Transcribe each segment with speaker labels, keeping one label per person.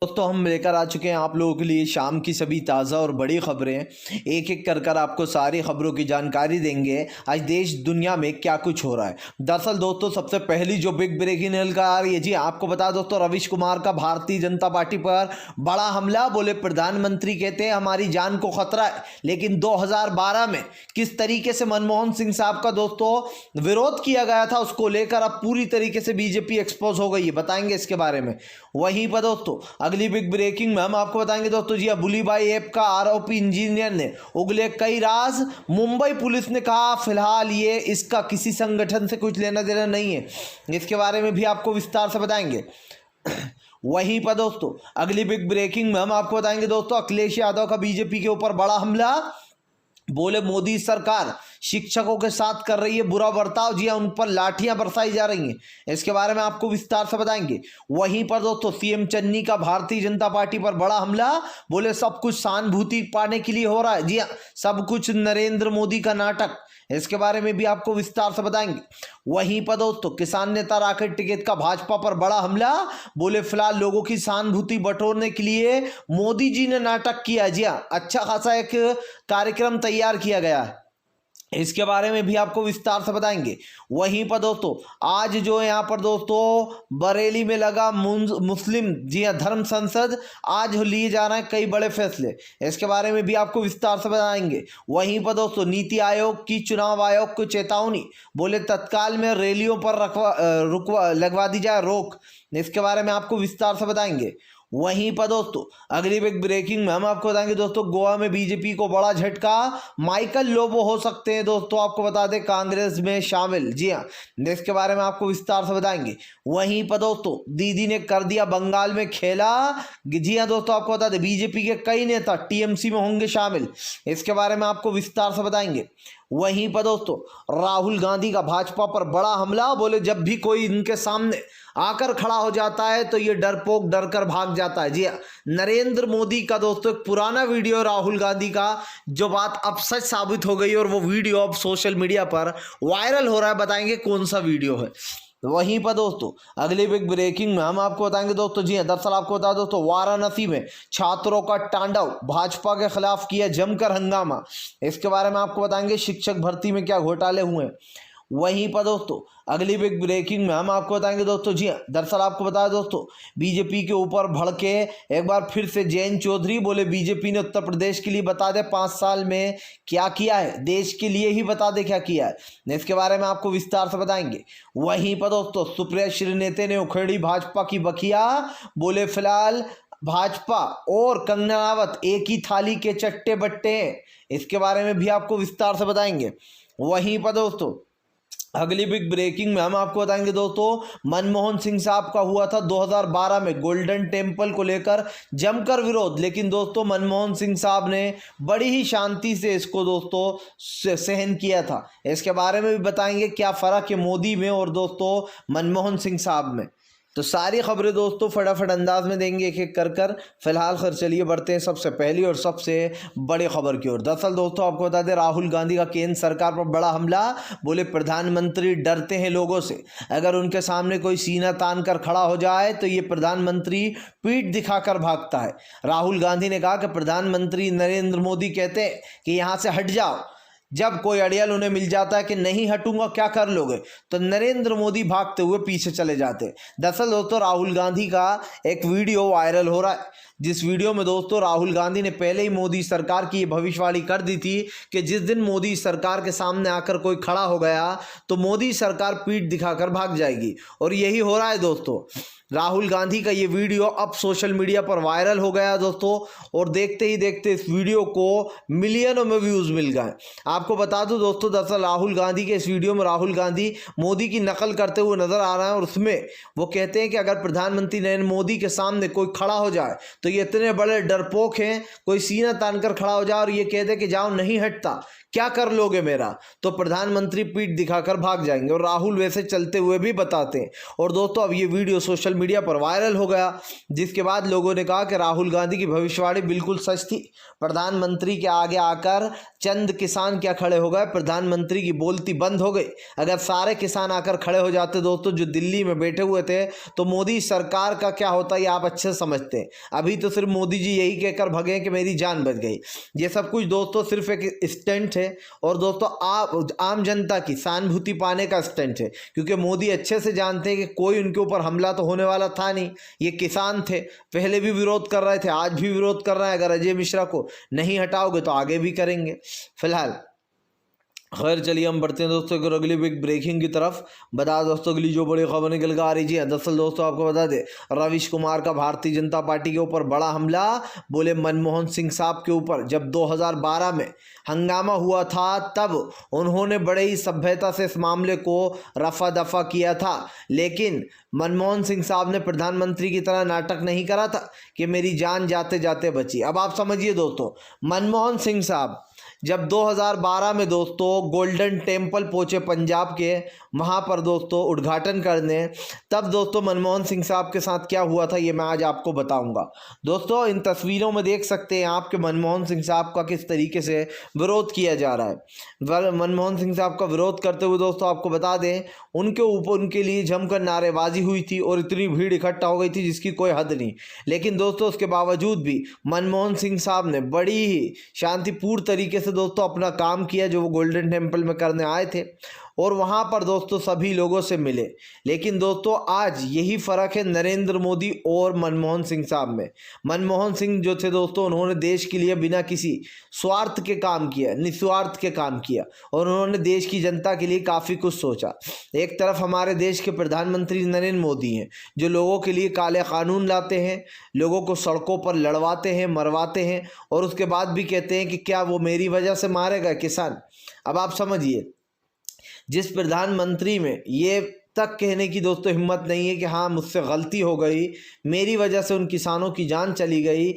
Speaker 1: दोस्तों हम लेकर आ चुके हैं आप लोगों के लिए शाम की सभी ताज़ा और बड़ी खबरें। एक एक कर आपको सारी खबरों की जानकारी देंगे आज देश दुनिया में क्या कुछ हो रहा है। दरअसल दोस्तों सबसे पहली जो बिग ब्रेकिंग न्यूज़ आ रही है, जी आपको बता दोस्तों, रविश कुमार का भारतीय जनता पार्टी पर बड़ा हमला। बोले प्रधानमंत्री कहते हैं हमारी जान को खतरा है, लेकिन 2012 में किस तरीके से मनमोहन सिंह साहब का दोस्तों विरोध किया गया था, उसको लेकर अब पूरी तरीके से बीजेपी एक्सपोज हो गई है, बताएंगे इसके बारे में। वहीं पर दोस्तों अगली बिग ब्रेकिंग में हम आपको बताएंगे दोस्तों, जी बुलीबाई ऐप का आरोपी इंजीनियर ने उगले कई राज। मुंबई पुलिस ने कहा फिलहाल ये इसका किसी संगठन से कुछ लेना देना नहीं है, इसके बारे में भी आपको विस्तार से बताएंगे। वहीं पर दोस्तों अगली बिग ब्रेकिंग में हम आपको बताएंगे दोस्तों, अखिलेश यादव का बीजेपी के ऊपर बड़ा हमला। बोले मोदी सरकार शिक्षकों के साथ कर रही है बुरा बर्ताव, जी उन पर लाठियां बरसाई जा रही हैं, इसके बारे में आपको विस्तार से बताएंगे। वहीं पर दोस्तों सीएम चन्नी का भारतीय जनता पार्टी पर बड़ा हमला। बोले सब कुछ सहानुभूति पाने के लिए हो रहा है, जी हाँ सब कुछ नरेंद्र मोदी का नाटक, इसके बारे में भी आपको विस्तार से बताएंगे। वहीं पर दोस्तों किसान नेता राकेश टिकैत का भाजपा पर बड़ा हमला। बोले फिलहाल लोगों की सहानुभूति बटोरने के लिए मोदी जी ने नाटक किया, जी हाँ अच्छा खासा एक कार्यक्रम तैयार किया गया है, इसके बारे में भी आपको विस्तार से बताएंगे। वहीं पर दोस्तों आज जो है यहाँ पर दोस्तों बरेली में लगा मुस्लिम जी हाँ धर्म संसद, आज लिए जा रहे हैं कई बड़े फैसले, इसके बारे में भी आपको विस्तार से बताएंगे। वहीं पर दोस्तों नीति आयोग की चुनाव आयोग को चेतावनी। बोले तत्काल में रैलियों पर लगवा दी जाए रोक, इसके बारे में आपको विस्तार से बताएंगे। वहीं पर दोस्तों अगली बिग ब्रेकिंग में हम आपको बताएंगे दोस्तों, गोवा में बीजेपी को बड़ा झटका। माइकल लोबो हो सकते हैं दोस्तों आपको बता दें कांग्रेस में शामिल, जी हाँ इसके बारे में आपको विस्तार से बताएंगे। वहीं पर दोस्तों दीदी ने कर दिया बंगाल में खेला, जी हाँ दोस्तों आपको बता दें बीजेपी के कई नेता टीएमसी में होंगे शामिल, इसके बारे में आपको विस्तार से बताएंगे। वहीं पर दोस्तों राहुल गांधी का भाजपा पर बड़ा हमला। बोले जब भी कोई इनके सामने आकर खड़ा हो जाता है तो ये डरपोक डर कर भाग जाता है, जी हाँ नरेंद्र मोदी का दोस्तों एक पुराना वीडियो राहुल गांधी का, जो बात अब सच साबित हो गई और वो वीडियो अब सोशल मीडिया पर वायरल हो रहा है, बताएंगे कौन सा वीडियो है। वहीं पर दोस्तों अगली बिग ब्रेकिंग में हम आपको बताएंगे दोस्तों, जी हाँ दरअसल आपको बता दोस्तों वाराणसी में छात्रों का तांडव, भाजपा के खिलाफ किया जमकर हंगामा, इसके बारे में आपको बताएंगे। शिक्षक भर्ती में क्या घोटाले हुए हैं। वहीं पर दोस्तों अगली बिग ब्रेकिंग में हम आपको बताएंगे दोस्तों, जी हाँ दरअसल आपको बताया दोस्तों बीजेपी के ऊपर भड़के एक बार फिर से जयंत चौधरी। बोले बीजेपी ने उत्तर प्रदेश के लिए बता दे 5 साल में क्या किया है, देश के लिए ही बता दे क्या किया है, इसके बारे में आपको विस्तार से बताएंगे। वहीं पर दोस्तों सुप्रिया श्रीनेता ने उखेड़ी भाजपा की बखिया। बोले फिलहाल भाजपा और कंगना रावत एक ही थाली के चट्टे बट्टे हैं, इसके बारे में भी आपको विस्तार से बताएंगे। वहीं पर दोस्तों अगली बिग ब्रेकिंग में हम आपको बताएंगे दोस्तों, मनमोहन सिंह साहब का हुआ था 2012 में गोल्डन टेम्पल को लेकर जमकर विरोध, लेकिन दोस्तों मनमोहन सिंह साहब ने बड़ी ही शांति से इसको दोस्तों सहन किया था, इसके बारे में भी बताएंगे क्या फ़र्क है मोदी में और दोस्तों मनमोहन सिंह साहब में। तो सारी खबरें दोस्तों फटाफट अंदाज में देंगे एक एक कर। फिलहाल खैर चलिए बढ़ते हैं सबसे पहली और सबसे बड़ी खबर की ओर। दरअसल दोस्तों आपको बता दें राहुल गांधी का केंद्र सरकार पर बड़ा हमला। बोले प्रधानमंत्री डरते हैं लोगों से, अगर उनके सामने कोई सीना तान कर खड़ा हो जाए तो ये प्रधानमंत्री पीठ दिखाकर भागता है। राहुल गांधी ने कहा कि प्रधानमंत्री नरेंद्र मोदी कहते हैं कि यहाँ से हट जाओ, जब कोई अड़ियल उन्हें मिल जाता है कि नहीं हटूंगा क्या कर लोगे, तो नरेंद्र मोदी भागते हुए पीछे चले जाते। दरअसल दोस्तों राहुल गांधी का एक वीडियो वायरल हो रहा है, जिस वीडियो में दोस्तों राहुल गांधी ने पहले ही मोदी सरकार की भविष्यवाणी कर दी थी कि जिस दिन मोदी सरकार के सामने आकर कोई खड़ा हो गया तो मोदी सरकार पीठ दिखाकर भाग जाएगी, और यही हो रहा है दोस्तों। राहुल गांधी का ये वीडियो अब सोशल मीडिया पर वायरल हो गया दोस्तों, और देखते ही देखते इस वीडियो को मिलियनों में व्यूज़ मिल गए। आपको बता दूं दोस्तों दरअसल राहुल गांधी के इस वीडियो में राहुल गांधी मोदी की नकल करते हुए नजर आ रहा है, और उसमें वो कहते हैं कि अगर प्रधानमंत्री नरेंद्र मोदी के सामने कोई खड़ा हो जाए तो ये इतने बड़े डरपोक हैं, कोई सीना तान कर खड़ा हो जाए और ये कह दे कि जाओ नहीं हटता, क्या कर लोगे मेरा? तो प्रधानमंत्री पीठ दिखाकर भाग जाएंगे। और राहुल वैसे चलते हुए भी बताते हैं। और दोस्तों अब ये वीडियो सोशल मीडिया पर वायरल हो गया, जिसके बाद लोगों ने कहा कि राहुल गांधी की भविष्यवाणी बिल्कुल सच थी। प्रधानमंत्री के आगे आकर चंद किसान क्या खड़े हो गए, प्रधानमंत्री की बोलती बंद हो गई। अगर सारे किसान आकर खड़े हो जाते दोस्तों जो दिल्ली में बैठे हुए थे, तो मोदी सरकार का क्या होता ये आप अच्छे से समझते हैं। अभी तो सिर्फ मोदी जी यही कहकर भगे कि मेरी जान बच गई। ये सब कुछ दोस्तों सिर्फ एक स्टंट है, और दोस्तों आप आम जनता की सहानुभूति पाने का स्टंट है, क्योंकि मोदी अच्छे से जानते हैं कि कोई उनके ऊपर हमला तो होने वाला था नहीं। ये किसान थे, पहले भी विरोध कर रहे थे, आज भी विरोध कर रहे हैं। अगर अजय मिश्रा को नहीं हटाओगे तो आगे भी करेंगे। फिलहाल खैर चलिए हम बढ़ते हैं दोस्तों एक अगली बिग ब्रेकिंग की तरफ। बता दोस्तों अगली जो बड़ी खबर निकल कर आ रही है, दरअसल दोस्तों आपको बता दें रविश कुमार का भारतीय जनता पार्टी के ऊपर बड़ा हमला। बोले मनमोहन सिंह साहब के ऊपर जब 2012 में हंगामा हुआ था, तब उन्होंने बड़े ही सभ्यता से इस मामले को रफा दफा किया था, लेकिन मनमोहन सिंह साहब ने प्रधानमंत्री की तरह नाटक नहीं करा था कि मेरी जान जाते जाते बची। अब आप समझिए दोस्तों, मनमोहन सिंह साहब जब 2012 में दोस्तों गोल्डन टेम्पल पहुंचे पंजाब के, वहाँ पर दोस्तों उद्घाटन करने, तब दोस्तों मनमोहन सिंह साहब के साथ क्या हुआ था ये मैं आज आपको बताऊंगा। दोस्तों इन तस्वीरों में देख सकते हैं आप कि मनमोहन सिंह साहब का किस तरीके से विरोध किया जा रहा है। मनमोहन सिंह साहब का विरोध करते हुए दोस्तों आपको बता दें उनके ऊपर उनके लिए जमकर नारेबाजी हुई थी और इतनी भीड़ इकट्ठा हो गई थी जिसकी कोई हद नहीं। लेकिन दोस्तों उसके बावजूद भी मनमोहन सिंह साहब ने बड़ी ही शांतिपूर्ण तरीके से दोस्तों अपना काम किया जो वो गोल्डन टेम्पल में करने आए थे, और वहाँ पर दोस्तों सभी लोगों से मिले। लेकिन दोस्तों आज यही फ़र्क है नरेंद्र मोदी और मनमोहन सिंह साहब में। मनमोहन सिंह जो थे दोस्तों उन्होंने देश के लिए बिना किसी स्वार्थ के काम किया, निस्वार्थ के काम किया, और उन्होंने देश की जनता के लिए काफ़ी कुछ सोचा। एक तरफ हमारे देश के प्रधानमंत्री नरेंद्र मोदी हैं जो लोगों के लिए काले कानून लाते हैं, लोगों को सड़कों पर लड़वाते हैं, मरवाते हैं, और उसके बाद भी कहते हैं कि क्या वो मेरी वजह से मारेगा किसान। अब आप समझिए जिस प्रधानमंत्री में ये तक कहने की दोस्तों हिम्मत नहीं है कि हाँ मुझसे गलती हो गई, मेरी वजह से उन किसानों की जान चली गई,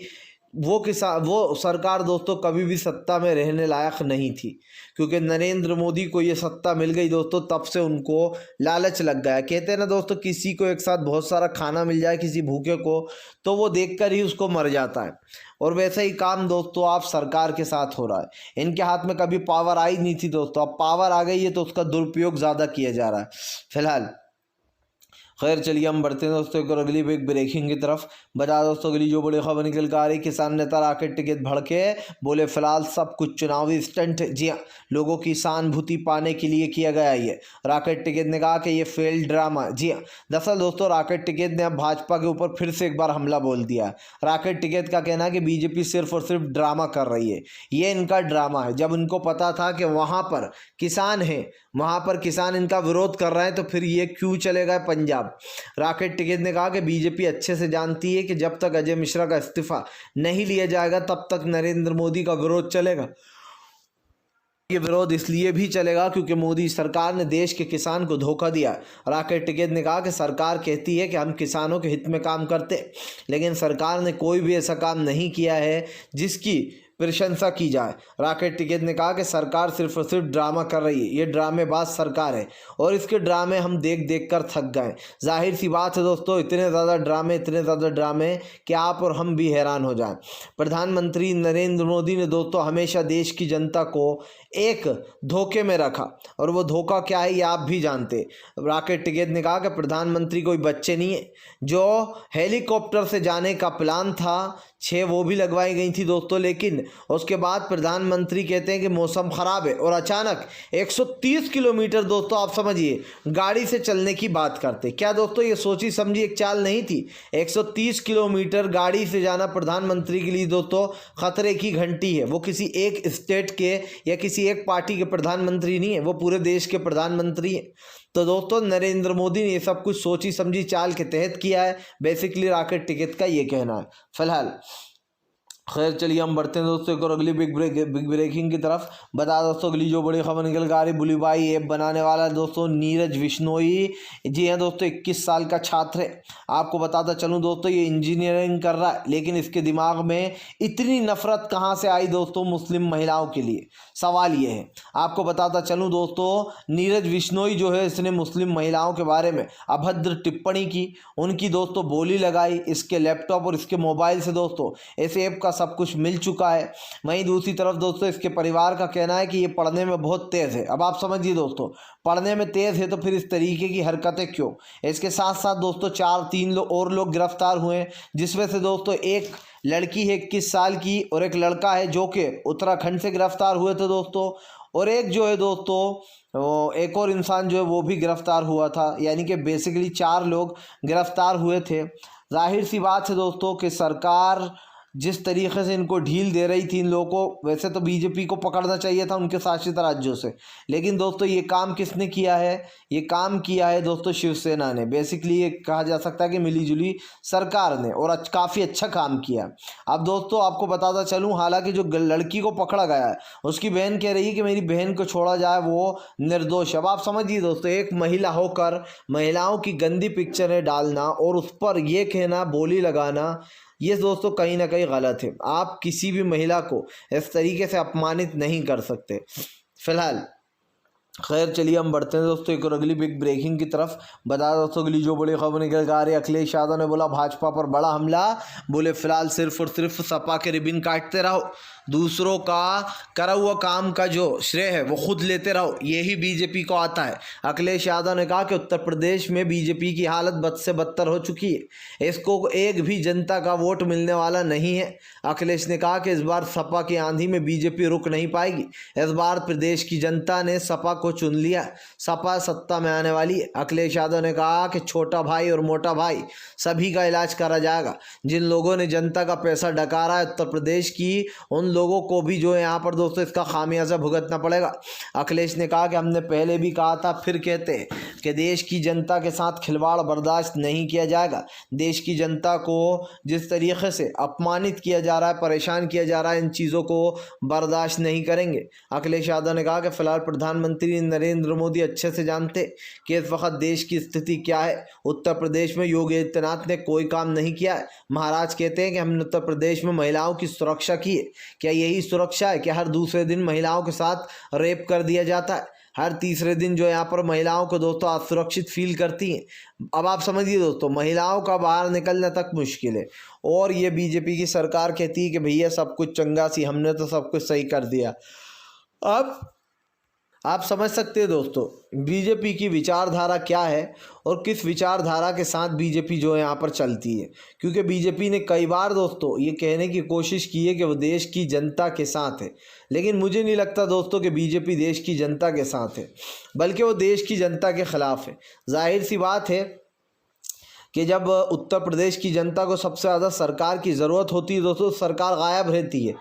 Speaker 1: वो सरकार दोस्तों कभी भी सत्ता में रहने लायक नहीं थी। क्योंकि नरेंद्र मोदी को ये सत्ता मिल गई दोस्तों, तब से उनको लालच लग गया। कहते हैं ना दोस्तों, किसी को एक साथ बहुत सारा खाना मिल जाए किसी भूखे को, तो वो देखकर ही उसको मर जाता है। और वैसा ही काम दोस्तों आप सरकार के साथ हो रहा है। इनके हाथ में कभी पावर आई नहीं थी दोस्तों, अब पावर आ गई है तो उसका दुरुपयोग ज़्यादा किया जा रहा है। फिलहाल खैर चलिए हम बढ़ते हैं दोस्तों एक और अगली बिग ब्रेकिंग की तरफ। बता दोस्तों अगली जो बड़ी खबर निकल कर आ रही, किसान नेता राकेश टिकैत भड़के, बोले फिलहाल सब कुछ चुनावी स्टंट है। जी हाँ, लोगों की सहानुभूति पाने के लिए किया गया ये। राकेश टिकैत ने कहा कि ये फेल्ड ड्रामा। जी हाँ, दरअसल दोस्तों राकेश टिकैत ने अब भाजपा के ऊपर फिर से एक बार हमला बोल दिया। राकेश टिकैत का कहना है कि बीजेपी सिर्फ और सिर्फ ड्रामा कर रही है, ये इनका ड्रामा है। जब उनको पता था कि वहाँ पर किसान हैं, वहाँ पर किसान इनका विरोध कर रहे हैं, तो फिर ये क्यों चले गए पंजाब। राकेश टिकैत ने कहा कि बीजेपी अच्छे से जानती है कि जब तक अजय मिश्रा का इस्तीफा नहीं लिया जाएगा तब तक नरेंद्र मोदी का विरोध चलेगा। ये विरोध इसलिए भी चलेगा क्योंकि मोदी सरकार ने देश के किसान को धोखा दिया। राकेश टिकैत ने कहा कि सरकार कहती है कि हम किसानों के हित में काम करते, लेकिन सरकार ने कोई भी ऐसा काम नहीं किया है जिसकी प्रशंसा की जाए। राकेश टिकैत ने कहा कि सरकार सिर्फ और सिर्फ ड्रामा कर रही है, ये ड्रामेबाज सरकार है और इसके ड्रामे हम देख देख कर थक गए। जाहिर सी बात है दोस्तों, इतने ज़्यादा ड्रामे कि आप और हम भी हैरान हो जाएं। प्रधानमंत्री नरेंद्र मोदी ने दोस्तों हमेशा देश की जनता को एक धोखे में रखा, और वो धोखा क्या है ये आप भी जानते। राकेश टिकैत ने कहा कि प्रधानमंत्री कोई बच्चे नहीं है। जो हेलीकॉप्टर से जाने का प्लान था 6 वो भी लगवाई गई थी दोस्तों, लेकिन उसके बाद प्रधानमंत्री कहते हैं कि मौसम ख़राब है, और अचानक 130 किलोमीटर दोस्तों आप समझिए गाड़ी से चलने की बात करते। क्या दोस्तों ये सोची समझी एक चाल नहीं थी? 130 किलोमीटर गाड़ी से जाना प्रधानमंत्री के लिए दोस्तों खतरे की घंटी है। वो किसी एक स्टेट के या किसी एक पार्टी के प्रधानमंत्री नहीं है, वो पूरे देश के प्रधानमंत्री हैं। तो दोस्तों नरेंद्र मोदी ने ये सब कुछ सोची समझी चाल के तहत किया है, बेसिकली राकेश टिकैत का ये कहना है। फिलहाल खैर चलिए हम बढ़ते हैं दोस्तों एक और अगली बिग ब्रेकिंग की तरफ। बता दोस्तों अगली जो बड़ी खबर निकल कर आ रही, बुलीबाई ऐप बनाने वाला है दोस्तों नीरज बिश्नोई। जी हाँ दोस्तों, 21 साल का छात्र है। आपको बताता चलूँ दोस्तों, ये इंजीनियरिंग कर रहा है, लेकिन इसके दिमाग में इतनी नफरत कहाँ से आई दोस्तों मुस्लिम महिलाओं के लिए, सवाल ये है। आपको बताता चलूँ दोस्तों, नीरज बिश्नोई जो है, इसने मुस्लिम महिलाओं के बारे में अभद्र टिप्पणी की, उनकी दोस्तों बोली लगाई। इसके लैपटॉप और इसके मोबाइल से दोस्तों इस ऐप का सब कुछ मिल चुका है। वहीं दूसरी तरफ दोस्तों इसके परिवार का कहना है कि ये पढ़ने में बहुत तेज़ है। अब आप समझिए दोस्तों, पढ़ने में तेज़ है तो फिर इस तरीके की हरकतें क्यों। इसके साथ साथ दोस्तों 3 और लोग गिरफ्तार हुए हैं, जिसमें से दोस्तों एक लड़की है 21 साल की और एक लड़का है जो कि उत्तराखंड से गिरफ्तार हुए थे दोस्तों। और एक जो है दोस्तों एक और इंसान जो है वो भी गिरफ्तार हुआ था, यानी कि बेसिकली 4 लोग गिरफ्तार हुए थे। जाहिर सी बात है दोस्तों कि सरकार जिस तरीके से इनको ढील दे रही थी इन लोगों को, वैसे तो बीजेपी को पकड़ना चाहिए था उनके शासित राज्यों से, लेकिन दोस्तों ये काम किसने किया है, ये काम किया है दोस्तों शिवसेना ने। बेसिकली ये कहा जा सकता है कि मिलीजुली सरकार ने, और काफ़ी अच्छा काम किया। अब दोस्तों आपको बताता चलूँ, हालांकि जो लड़की को पकड़ा गया है उसकी बहन कह रही है कि मेरी बहन को छोड़ा जाए, वो निर्दोष। अब आप समझिए दोस्तों, एक महिला होकर महिलाओं की गंदी पिक्चरें डालना और उस पर ये कहना, बोली लगाना, ये दोस्तों कहीं ना कहीं गलत है। आप किसी भी महिला को इस तरीके से अपमानित नहीं कर सकते। फिलहाल खैर चलिए हम बढ़ते हैं दोस्तों एक और अगली बिग ब्रेकिंग की तरफ। बता दोस्तों अगली जो बड़ी खबर निकल कर आ रही है, अखिलेश यादव ने बोला भाजपा पर बड़ा हमला। बोले फिलहाल सिर्फ और सिर्फ सपा के रिबन काटते रहो, दूसरों का करा हुआ काम का जो श्रेय है वो खुद लेते रहो, यही बीजेपी को आता है। अखिलेश यादव ने कहा कि उत्तर प्रदेश में बीजेपी की हालत बद से बदतर हो चुकी है, इसको एक भी जनता का वोट मिलने वाला नहीं है। अखिलेश ने कहा कि इस बार सपा की आंधी में बीजेपी रुक नहीं पाएगी, इस बार प्रदेश की जनता ने सपा को चुन लिया, सपा सत्ता में आने वाली है। अखिलेश यादव ने कहा कि छोटा भाई और मोटा भाई सभी का इलाज करा जाएगा। जिन लोगों ने जनता का पैसा डकारा है उत्तर प्रदेश की, उन लोगों को भी जो है यहाँ पर दोस्तों इसका खामियाजा भुगतना पड़ेगा। अखिलेश ने कहा कि हमने पहले भी कहा था, फिर कहते हैं कि देश की जनता के साथ खिलवाड़ बर्दाश्त नहीं किया जाएगा। देश की जनता को जिस तरीके से अपमानित किया जा रहा है, परेशान किया जा रहा है, इन चीज़ों को बर्दाश्त नहीं करेंगे। अखिलेश यादव ने कहा कि फिलहाल प्रधानमंत्री नरेंद्र मोदी अच्छे से जानते कि इस वक्त देश की स्थिति क्या है। उत्तर प्रदेश में योगी आदित्यनाथ ने कोई काम नहीं किया है। महाराज कहते हैं कि हमने उत्तर प्रदेश में महिलाओं की सुरक्षा की है, क्या यही सुरक्षा है कि हर दूसरे दिन महिलाओं के साथ रेप कर दिया जाता है, हर तीसरे दिन जो यहाँ पर महिलाओं को दोस्तों असुरक्षित फील करती हैं। अब आप समझिए दोस्तों, महिलाओं का बाहर निकलना तक मुश्किल है, और ये बीजेपी की सरकार कहती है कि भैया सब कुछ चंगा सी, हमने तो सब कुछ सही कर दिया। अब आप समझ सकते हैं दोस्तों बीजेपी की विचारधारा क्या है और किस विचारधारा के साथ बीजेपी जो है यहाँ पर चलती है, क्योंकि बीजेपी ने कई बार दोस्तों ये कहने की कोशिश की है कि वो देश की जनता के साथ है, लेकिन मुझे नहीं लगता दोस्तों कि बीजेपी देश की जनता के साथ है, बल्कि वो देश की जनता के खिलाफ है। जाहिर सी बात है कि जब उत्तर प्रदेश की जनता को सबसे ज़्यादा सरकार की ज़रूरत होती है दोस्तों, सरकार गायब रहती है।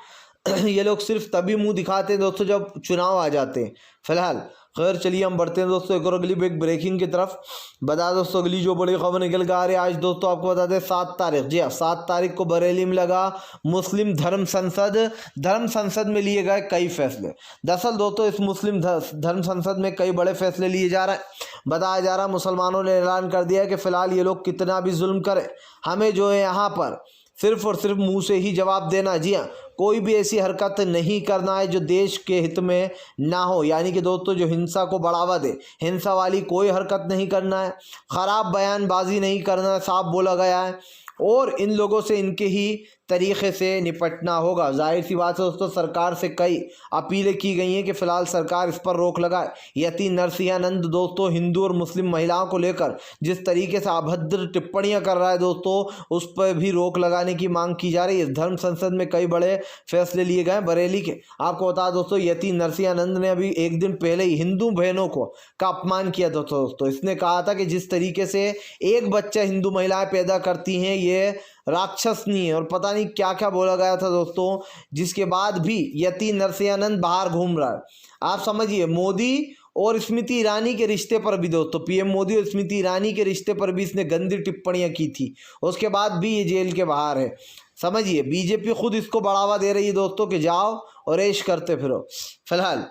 Speaker 1: ये लोग सिर्फ तभी मुंह दिखाते हैं दोस्तों जब चुनाव आ जाते हैं। फिलहाल खैर चलिए हम बढ़ते हैं दोस्तों एक और अगली बिग ब्रेकिंग की तरफ। बता दोस्तों अगली जो बड़ी खबर निकल कर आ रही है आज दोस्तों, आपको बता दें 7 तारीख, जी हाँ 7 तारीख को बरेली में लगा मुस्लिम धर्म संसद में लिए गए कई फैसले। दरअसल दोस्तों इस मुस्लिम धर्म संसद में कई बड़े फैसले लिए जा रहे हैं। बताया जा रहा है मुसलमानों ने ऐलान कर दिया है कि फ़िलहाल ये लोग कितना भी जुल्म करें, हमें जो है यहाँ पर सिर्फ और सिर्फ मुंह से ही जवाब देना। जी हाँ, कोई भी ऐसी हरकत नहीं करना है जो देश के हित में ना हो, यानी कि दोस्तों जो हिंसा को बढ़ावा दे, हिंसा वाली कोई हरकत नहीं करना है, ख़राब बयानबाजी नहीं करना है, साफ बोला गया है, और इन लोगों से इनके ही तरीक़े से निपटना होगा। जाहिर सी बात है दोस्तों सरकार से कई अपीलें की गई हैं कि फ़िलहाल सरकार इस पर रोक लगाए। यति नरसिंहानंद दोस्तों हिंदू और मुस्लिम महिलाओं को लेकर जिस तरीके से अभद्र टिप्पणियां कर रहा है दोस्तों, उस पर भी रोक लगाने की मांग की जा रही है। धर्म संसद में कई बड़े फैसले लिए गए बरेली के। आपको बता दोस्तों यति नरसिंहानंद ने अभी एक दिन पहले ही हिंदू बहनों को का अपमान किया था दोस्तों। इसने कहा था कि जिस तरीके से एक बच्चा हिंदू महिलाएं पैदा करती हैं ये राक्षसनी है, और पता नहीं क्या क्या बोला गया था दोस्तों, जिसके बाद भी यति नरसिंहानंद बाहर घूम रहा है। आप समझिए मोदी और स्मृति ईरानी के रिश्ते पर भी दोस्तों, पीएम मोदी और स्मृति ईरानी के रिश्ते पर भी इसने गंदी टिप्पणियां की थी, उसके बाद भी ये जेल के बाहर है। समझिए बीजेपी खुद इसको बढ़ावा दे रही है दोस्तों कि जाओ और ऐश करते फिरो। फिलहाल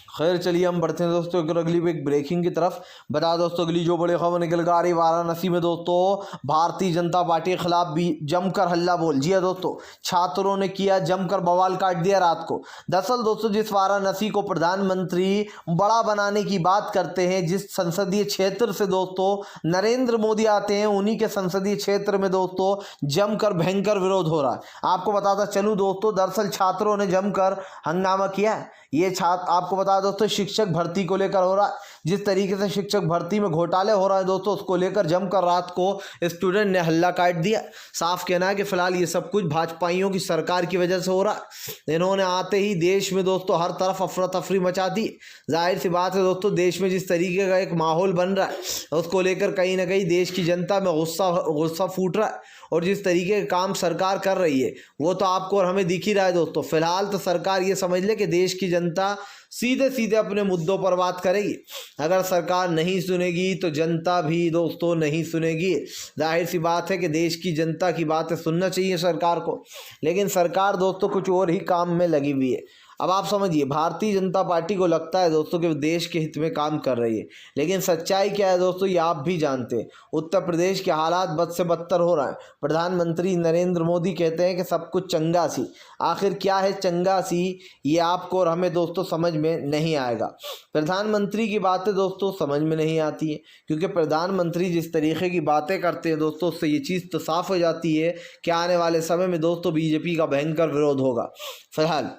Speaker 1: खैर चलिए हम बढ़ते हैं दोस्तों एक अगली एक ब्रेकिंग की तरफ। बता दोस्तों अगली जो बड़ी खबर निकल कर आ रही वाराणसी में दोस्तों भारतीय जनता पार्टी के खिलाफ भी जमकर हल्ला बोल। जी हाँ दोस्तों, छात्रों ने किया जमकर बवाल काट दिया रात को। दरअसल दोस्तों जिस वाराणसी को प्रधानमंत्री बड़ा बनाने की बात करते हैं, जिस संसदीय क्षेत्र से दोस्तों नरेंद्र मोदी आते हैं, उन्हीं के संसदीय क्षेत्र में दोस्तों जमकर भयंकर विरोध हो रहा है। आपको बताता चलूं दोस्तों, दरअसल छात्रों ने जमकर हंगामा किया है। ये छात्र आपको बता दोस्तों शिक्षक भर्ती को लेकर हो रहा है। जिस तरीके से शिक्षक भर्ती में घोटाले हो रहा है दोस्तों, उसको लेकर जमकर रात को स्टूडेंट ने हल्ला काट दिया। साफ कहना है कि फिलहाल ये सब कुछ भाजपाइयों की सरकार की वजह से हो रहा है। इन्होंने आते ही देश में दोस्तों हर तरफ अफरा तफरी मचा दी। जाहिर सी बात है दोस्तों, देश में जिस तरीके का एक माहौल बन रहा है उसको लेकर कहीं ना कहीं देश की जनता में गुस्सा फूट रहा है। और जिस तरीके का काम सरकार कर रही है वो तो आपको और हमें दिख ही रहा है दोस्तों। फिलहाल तो सरकार ये समझ ले कि देश की जनता सीधे सीधे अपने मुद्दों पर बात करेगी। अगर सरकार नहीं सुनेगी तो जनता भी दोस्तों नहीं सुनेगी। जाहिर सी बात है कि देश की जनता की बातें सुनना चाहिए सरकार को, लेकिन सरकार दोस्तों कुछ और ही काम में लगी हुई है। अब आप समझिए भारतीय जनता पार्टी को लगता है दोस्तों कि देश के हित में काम कर रही है, लेकिन सच्चाई क्या है दोस्तों ये आप भी जानते हैं। उत्तर प्रदेश के हालात बद से बदतर हो रहा है। प्रधानमंत्री नरेंद्र मोदी कहते हैं कि सब कुछ चंगा सी। आखिर क्या है चंगा सी, ये आपको और हमें दोस्तों समझ में नहीं आएगा। प्रधानमंत्री की बातें दोस्तों समझ में नहीं आती है, क्योंकि प्रधानमंत्री जिस तरीके की बातें करते हैं दोस्तों उससे ये चीज़ तो साफ हो जाती है कि आने वाले समय में दोस्तों बीजेपी का भयंकर विरोध होगा। फिलहाल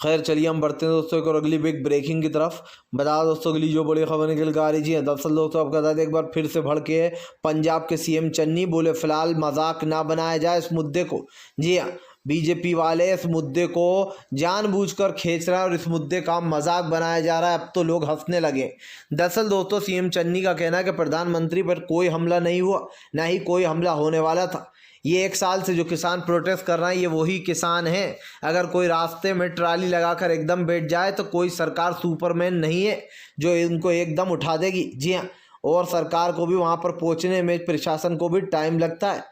Speaker 1: खैर चलिए हम बढ़ते हैं दोस्तों एक और अगली बिग ब्रेकिंग की तरफ। बता दोस्तों अगली जो बड़ी खबर निकल कर आ रही है, दरअसल दोस्तों आपको बता दें एक बार फिर से भड़के पंजाब के सीएम चन्नी बोले फिलहाल मजाक ना बनाया जाए इस मुद्दे को। जी हाँ, बीजेपी वाले इस मुद्दे को जानबूझकर खींच रहा है और इस मुद्दे का मजाक बनाया जा रहा है। अब तो लोग हंसने लगे। दरअसल दोस्तों सीएम चन्नी का कहना है कि प्रधानमंत्री पर कोई हमला नहीं हुआ, ना ही कोई हमला होने वाला था। ये 1 साल से जो किसान प्रोटेस्ट कर रहे हैं ये वही किसान हैं। अगर कोई रास्ते में ट्राली लगाकर एकदम बैठ जाए तो कोई सरकार सुपरमैन नहीं है जो इनको एकदम उठा देगी। जी हाँ, और सरकार को भी वहाँ पर पहुँचने में प्रशासन को भी टाइम लगता है।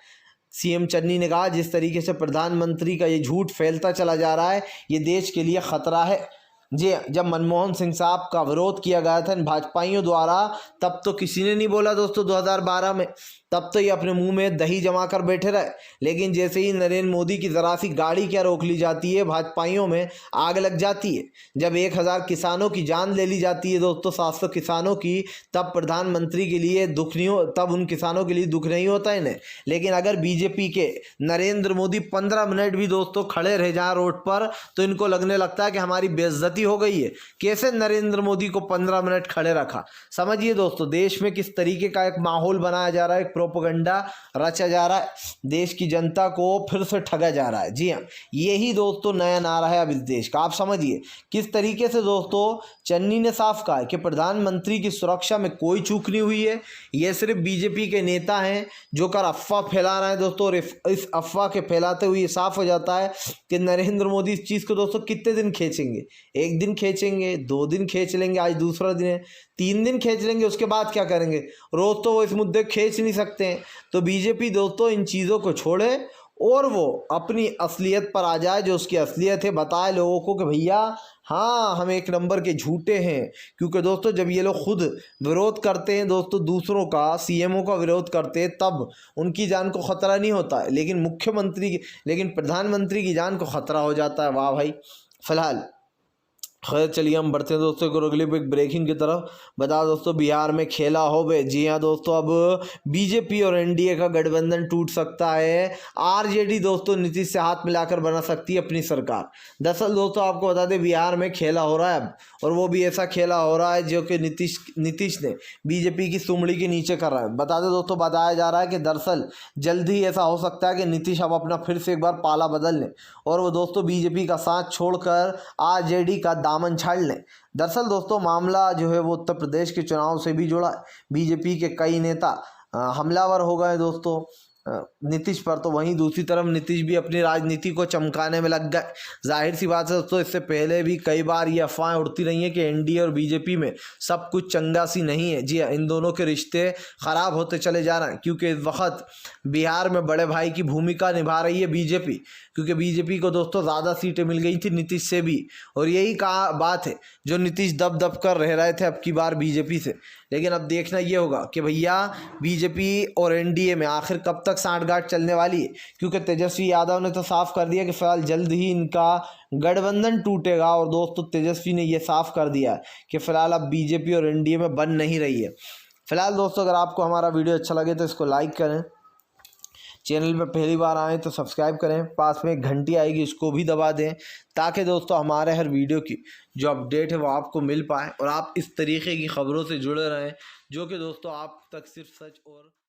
Speaker 1: सीएम चन्नी ने कहा जिस तरीके से प्रधानमंत्री का ये झूठ फैलता चला जा रहा है ये देश के लिए खतरा है। जी जब मनमोहन सिंह साहब का विरोध किया गया था इन भाजपाइयों द्वारा तब तो किसी ने नहीं बोला दोस्तों 2012 में, तब तो ये अपने मुंह में दही जमा कर बैठे रहे। लेकिन जैसे ही नरेंद्र मोदी की ज़रा सी गाड़ी क्या रोक ली जाती है भाजपाइयों में आग लग जाती है। जब 1000 किसानों की जान ले ली जाती है दोस्तों 700 किसानों की, तब प्रधानमंत्री के लिए दुख नहीं हो, तब उन किसानों के लिए दुख नहीं होता इन्हें। लेकिन अगर बीजेपी के नरेंद्र मोदी 15 मिनट भी दोस्तों खड़े रह जाए रोड पर तो इनको लगने लगता है कि हमारी बेइज्जती हो गई है। कैसे नरेंद्र मोदी को 15 मिनट खड़े रखा। समझिए दोस्तों देश में किस तरीके का एक माहौल बनाया जा रहा है, एक प्रोपेगेंडा रचा जा रहा है, देश की जनता को फिर से ठगा जा रहा है। जी हाँ, यही दोस्तों नया नारा है अब इस देश का। आप समझिए किस तरीके से दोस्तों चन्नी ने साफ कहा है कि प्रधानमंत्री की सुरक्षा में कोई चूक नहीं हुई है। ये सिर्फ बीजेपी के नेता हैं जो कर अफवाह फैला रहे हैं दोस्तों। और इस अफवाह के फैलाते हुए साफ हो जाता है कि नरेंद्र मोदी इस चीज़ को दोस्तों कितने दिन खींचेंगे। 1 दिन खींचेंगे, 2 दिन खींच लेंगे, आज दूसरा दिन है, 3 दिन खींच लेंगे, उसके बाद क्या करेंगे। रोज तो वो इस मुद्दे खींच नहीं सकते हैं। तो बीजेपी दोस्तों इन चीज़ों को छोड़े और वो अपनी असलियत पर आ जाए, जो उसकी असलियत है, बताए लोगों को कि भैया हाँ हम 1 नंबर के झूठे हैं। क्योंकि दोस्तों जब ये लोग खुद विरोध करते हैं दोस्तों दूसरों का, सीएमओ का विरोध करते हैं, तब उनकी जान को खतरा नहीं होता है, लेकिन प्रधानमंत्री की जान को खतरा हो जाता है। वाह भाई। फिलहाल खैर चलिए हम बढ़ते हैं दोस्तों एक अगली बिग ब्रेकिंग की तरफ। बता दोस्तों बिहार में खेला हो बे। जी हाँ दोस्तों, अब बीजेपी और एनडीए का गठबंधन टूट सकता है। आरजेडी दोस्तों नीतीश से हाथ मिलाकर बना सकती है अपनी सरकार। दरअसल दोस्तों आपको बता दें बिहार में खेला हो रहा है अब, और वो भी ऐसा खेला हो रहा है जो कि नीतीश ने बीजेपी की सुमड़ी के नीचे कर रहा है। बता दें दोस्तों बताया जा रहा है कि दरअसल जल्द ही ऐसा हो सकता है कि नीतीश अब अपना फिर से एक बार पाला बदल लें और वो दोस्तों बीजेपी का साथ छोड़कर आरजेडी का दामन छाड़ लें। दरअसल दोस्तों मामला जो है वो उत्तर प्रदेश के चुनाव से भी जुड़ा है। बीजेपी के कई नेता हमलावर हो गए दोस्तों। नीतीश पर, तो वहीं दूसरी तरफ नीतीश भी अपनी राजनीति को चमकाने में लग गए। जाहिर सी बात है दोस्तों, इससे पहले भी कई बार ये अफवाहें उड़ती रही हैं कि एनडीए और बीजेपी में सब कुछ चंगा सी नहीं है। जी हाँ, इन दोनों के रिश्ते ख़राब होते चले जा रहे हैं, क्योंकि इस वक्त बिहार में बड़े भाई की भूमिका निभा रही है बीजेपी, क्योंकि बीजेपी को दोस्तों ज़्यादा सीटें मिल गई थी नीतीश से भी, और यही कहा बात है जो नीतीश दब दब कर रह रहे थे अब की बार बीजेपी से। लेकिन अब देखना ये होगा कि भैया बीजेपी और एनडीए में आखिर कब तक सांठगांठ चलने वाली है, क्योंकि तेजस्वी यादव ने तो साफ कर दिया कि फिलहाल जल्द ही इनका गठबंधन टूटेगा। और दोस्तों तेजस्वी ने यह साफ कर दिया कि फिलहाल अब बीजेपी और एनडीए में बन नहीं रही है। फिलहाल दोस्तों, अगर आपको हमारा वीडियो अच्छा लगे तो इसको लाइक करें, चैनल में पहली बार आए तो सब्सक्राइब करें, पास में एक घंटी आएगी उसको भी दबा दें, ताकि दोस्तों हमारे हर वीडियो की जो अपडेट है वो आपको मिल पाए और आप इस तरीके की ख़बरों से जुड़े रहें जो कि दोस्तों आप तक सिर्फ सच और